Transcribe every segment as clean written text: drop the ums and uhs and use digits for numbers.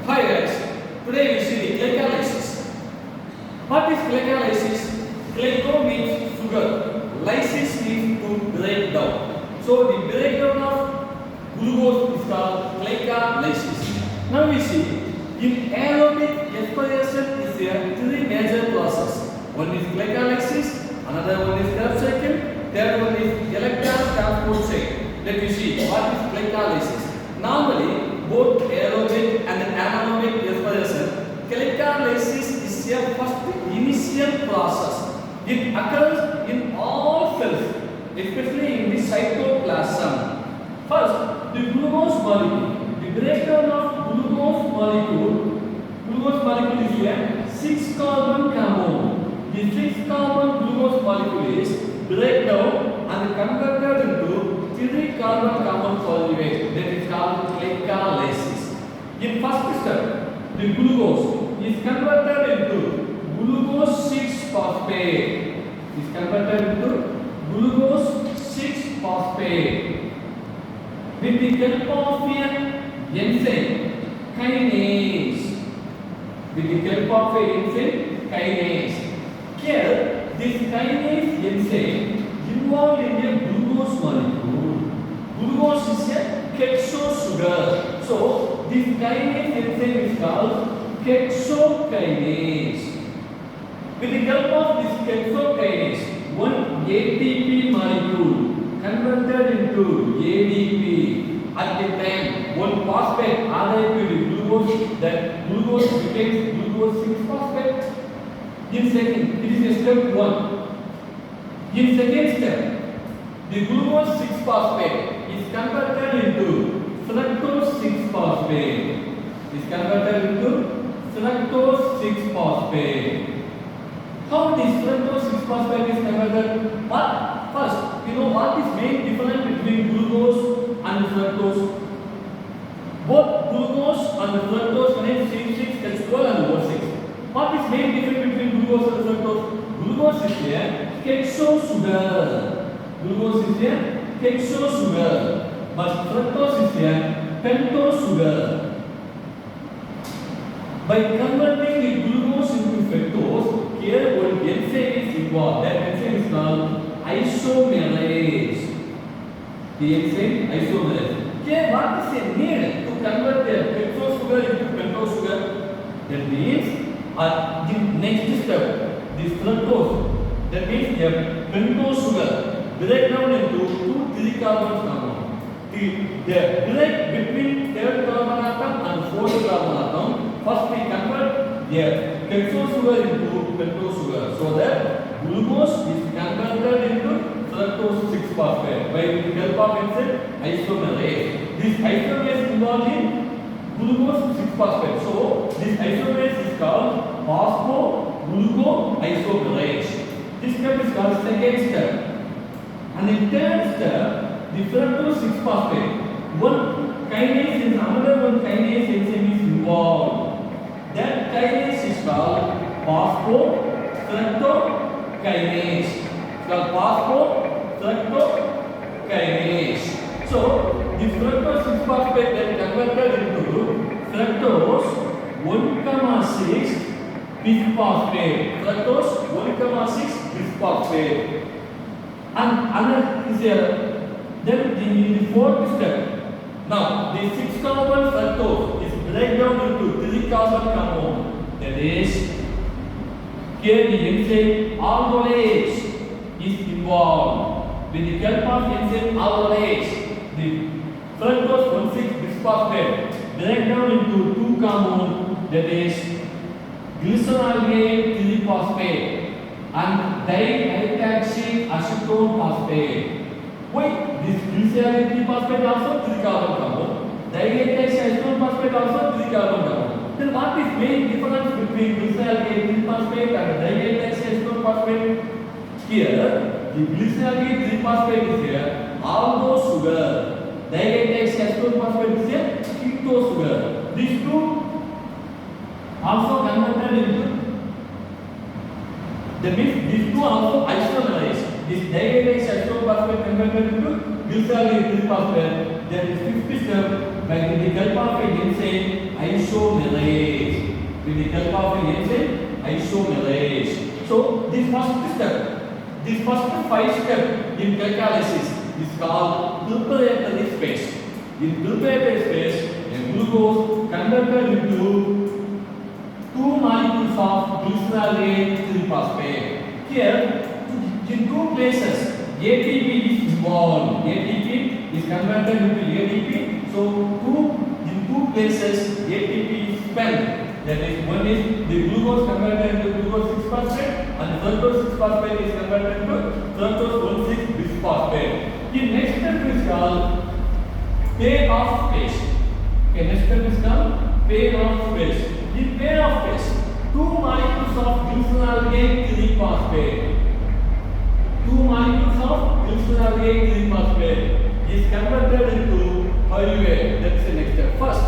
Hi guys, today we see the glycolysis. What is glycolysis? Glyco means sugar, lysis means to break down. So the breakdown of glucose is called glycolysis. Now we see in aerobic respiration is there three major processes. One is glycolysis, another one is Krebs cycle, third one is electron transport chain. Let me see what is glycolysis. Normally both aerobic and anaerobic respiration, glycolysis is a first initial process. It occurs in all cells, especially in the cytoplasm. First, the glucose molecule. The breakdown of glucose molecule is a 6-carbon compound. The 6-carbon glucose molecule is breakdown and converted into 3-carbon compound solvate, that is called glycolysis. In first step, the glucose is converted into glucose 6-phosphate. Is converted into glucose 6-phosphate with the help of an enzyme kinase. With the help of an enzyme kinase. Here, this kinase enzyme involved in a glucose molecule. Glucose is a ketosugar sugar. So, this kinase enzyme is called ketokinase. With the help of this ketokinase, one ATP molecule converted into ADP. At the time, one phosphate added to the glucose, that glucose becomes glucose 6-phosphate. In second, it is step 1. In second step, the glucose 6-phosphate is converted into fructose 6-phosphate. Is converted into fructose 6-phosphate. How this fructose 6-phosphate is converted? But first, you know what is main difference between glucose and fructose? Both glucose and fructose contain C6H12 and O6. What is main difference between glucose and fructose? Glucose is a ketosugar sugar. Glucose is a ketosugar sugar, but fructose is a pentose sugar. By converting the glucose into fructose, here one enzyme is involved. That enzyme is called isomerase. The enzyme isomerase. Here, what is the need to convert the ketosugar sugar into pentose sugar? That means, at the next step, this fructose, that means the pentose sugar, break down into 2 3-carbon compound. The break between 3rd carbon atom and 4th carbon atom, first we convert the ketosugar sugar into pentose sugar, so that glucose is converted into fructose 6-phosphate by the help of enzyme isomerase. This isomerase involved in glucose 6-phosphate. So this isomerase is called phosphoglucoisomerase. This step is called second step. And in third step, the fructose 6-phosphate, one kinase and another one kinase enzyme is involved. That kinase is called phosphofructokinase. It's called phosphofructokinase. So the fructose 6-phosphate then converted into fructose 1,6 bisphosphate. Fructose 1,6 bisphosphate. And another is then the fourth step. Now the 6-carbon fructose is break down into 3-carbon compound. That is, here the enzyme aldolase is involved. With the help of enzyme aldolase, the fructose 1,6 bisphosphate break down into 2 compound, that is glyceraldehyde 3-phosphate and dihydroxy acetone phosphate. Why this glyceraldehyde 3-phosphate also 3-carbon compound, dihydroxy acetone phosphate also 3-carbon compound. Then what is main difference between glyceraldehyde 3-phosphate and dihydroxy acetone phosphate? Here, the glyceraldehyde 3-phosphate is here aldose sugar. Dihydroxy acetone phosphate is a ketose sugar. These two also converted into, that means these two also isomerase. This dihydroxy acetone phosphate converted into glyceraldehyde 3-phosphate. That is 50 step by the help of a enzyme isomerase. isomerase. With the help of an enzyme, isomerase. So this first five step in glycolysis is called preparatory phase. In preparatory phase, a glucose converted into two molecules of glycerol 3-phosphate. Here, in two places, ATP is involved. ATP is converted into ADP. So, in two places, ATP is spent. That is, one is the glucose converted into glucose 6-phosphate, and the fructose 6-phosphate is converted into fructose 1,6-bisphosphate. The next step is called payoff phase. Okay, next step is called payoff phase. In payoff phase, two molecules of glycerol 3-phosphate. Two molecules of glycerol 3-phosphate is converted into pyruvate. That's the next step. First,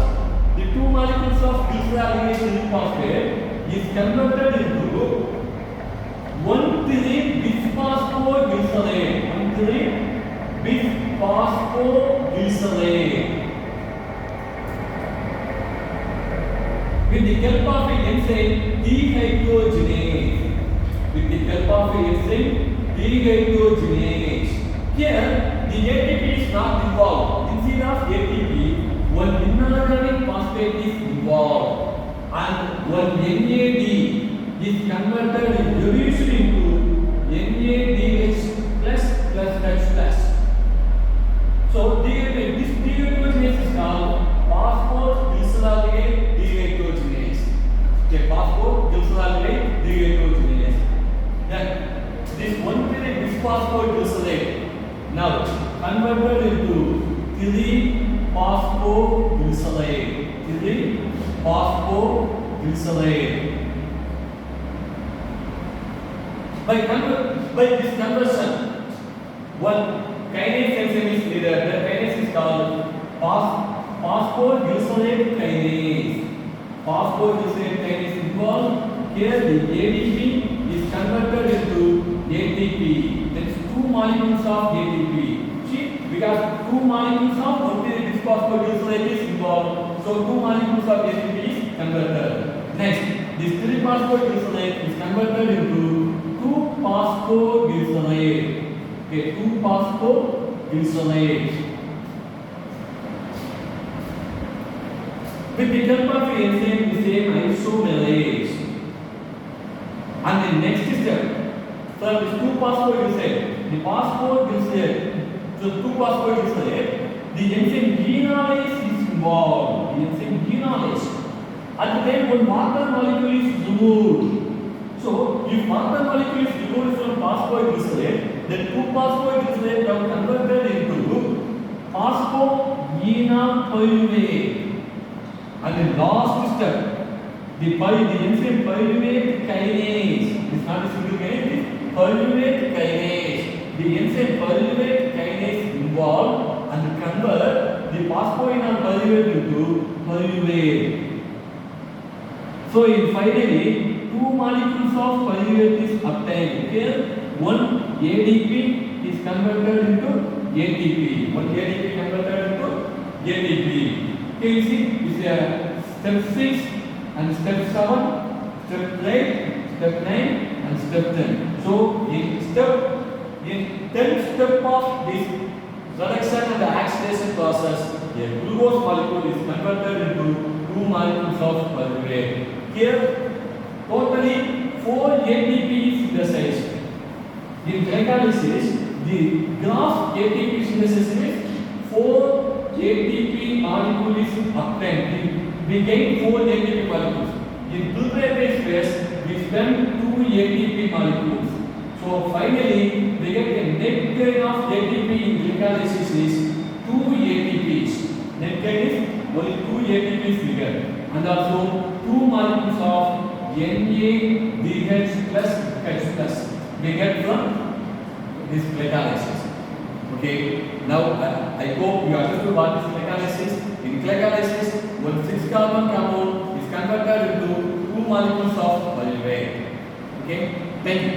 the two molecules of glycerol 3-phosphate is converted into 1,3-bisphosphoglycerate. 1,3-bisphosphoglycerate. With the help of an enzyme dehydrogenase. With the help of an enzyme dehydrogenase. Here, the ATP is not involved. Instead of ATP, one inorganic phosphate is involved, and one NAD is converted reduced into NADH plus plus plus plus. So, this dehydrogenase is called phosphoglycerolate dehydrogenase. Okay, phosphoglycerolate dehydrogenase. Then, this 1,3-bisphosphoglycerate now converted into 3-phosphoglycerate. 3-phosphoglycerate. By this conversion, one kinase enzyme is needed. The kinase is called phosphoglycerate kinase. Phosphoglycerate kinase involved. Here the ADP is converted into ATP. That is two molecules of ATP. See, because two molecules of 1,3-bisphosphoglycerate is involved, so two molecules of ATP is converted. Next, this 3-phosphoglycerate is converted into 2-phosphoglycerate. Okay, 2-phosphoglycerate. With the help of the enzyme, we say isomerase. And the next step, from this 2-phosphoglycerate, the 2-phosphoglycerate, the enzyme enolase is involved. The enzyme enolase. At the time, one water molecule is removed. So, if water molecule is removed from phosphoglycerate, then 2-phosphoglycerate are converted into phosphoenolpyruvate. And the last step, the enzyme pyruvate kinase. It's not a single kinase, it is pyruvate kinase. The enzyme pyruvate kinase involved and convert the phosphoenolpyruvate into pyruvate. So, finally, two molecules of pyruvate is obtained. Here, one ADP is converted into ATP. One ADP converted into ATP. Okay, you see, it's step 6 and step 7, step 8, step 9 and step 10. So, in 10th step of this reduction and oxidation process, a glucose molecule is converted into two molecules of pyruvate. Here, totally 4 ATP is synthesized. In glycolysis, the gross ATP synthesis is 4 ATP molecules obtained. We gain 4 ATP molecules. In preparatory phase, we spend 2 ATP molecules. So finally, we get a net gain of ATP in glycolysis is 2 ATPs. Net gain is only 2 ATPs we get. And also 2 molecules of NADH plus H plus we get from this glycolysis. Okay, now I hope you understood what is glycolysis. In glycolysis, one 6-carbon compound is converted into 2 molecules of pyruvate. Okay, thank you.